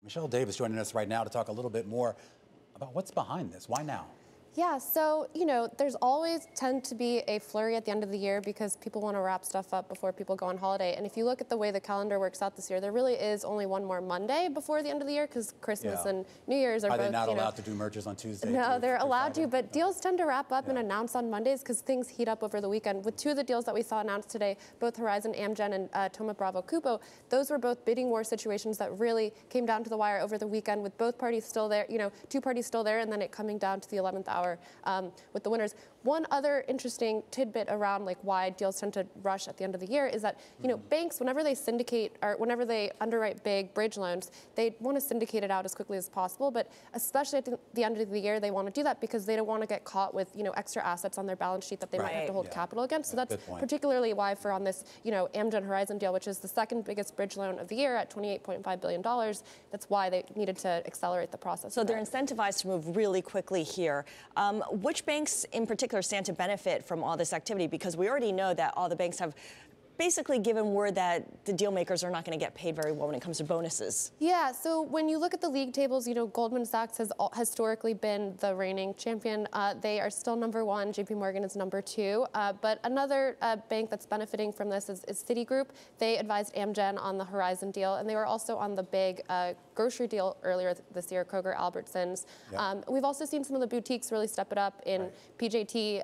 Michelle Davis joining us right now to talk a little bit more about what's behind this. Why now? Yeah, so, there's always tend to be a flurry at the end of the year because people want to wrap stuff up before people go on holiday. And if you look at the way the calendar works out this year, there really is only one more Monday before the end of the year because Christmas and New Year's are both, they not allowed to do mergers on Tuesday? No, they're allowed to, but deals tend to wrap up and announce on Mondays because things heat up over the weekend. With two of the deals that we saw announced today, both Horizon Amgen and Thoma Bravo Cupo, those were both bidding war situations that really came down to the wire over the weekend with both parties still there, two parties still there, and then it coming down to the 11th hour. With the winners. One other interesting tidbit around why deals tend to rush at the end of the year is that banks, whenever they syndicate or whenever they underwrite big bridge loans, they want to syndicate it out as quickly as possible. But especially at the end of the year, they want to do that because they don't want to get caught with extra assets on their balance sheet that they might have to hold capital against. So that's particularly why on this Amgen Horizon deal, which is the second biggest bridge loan of the year at $28.5 billion, that's why they needed to accelerate the process. So they're incentivized to move really quickly here. Which banks in particular stand to benefit from all this activity? Because we already know that all the banks have basically given word that the deal makers are not going to get paid very well when it comes to bonuses. Yeah, so when you look at the league tables, Goldman Sachs has historically been the reigning champion. They are still number one. JP Morgan is number two. But another bank that's benefiting from this is Citigroup. They advised Amgen on the Horizon deal, and they were also on the big grocery deal earlier this year, Kroger Albertsons. We've also seen some of the boutiques really step it up in PJT,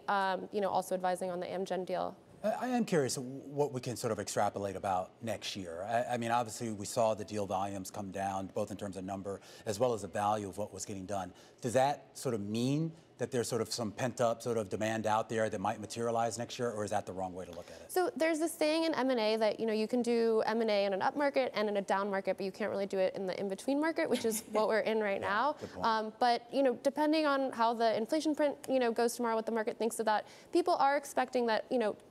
also advising on the Amgen deal. I am curious what we can sort of extrapolate about next year. I mean, obviously, we saw the deal volumes come down, both in terms of number as well as the value of what was getting done. Does that sort of mean that there's sort of some pent-up sort of demand out there that might materialize next year, or is that the wrong way to look at it? So there's this saying in M&A that, you can do M&A in an up market and in a down market, but you can't really do it in the in-between market, which is what we're in right now. But, depending on how the inflation print, goes tomorrow, what the market thinks of that, people are expecting that,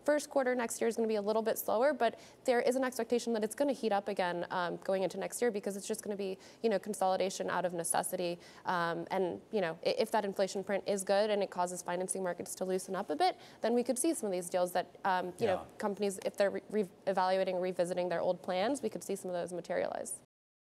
first quarter next year is going to be a little bit slower, but there is an expectation that it's going to heat up again going into next year because it's just going to be, consolidation out of necessity. And, if that inflation print is good and it causes financing markets to loosen up a bit, then we could see some of these deals that, companies, if they're evaluating, revisiting their old plans, we could see some of those materialize.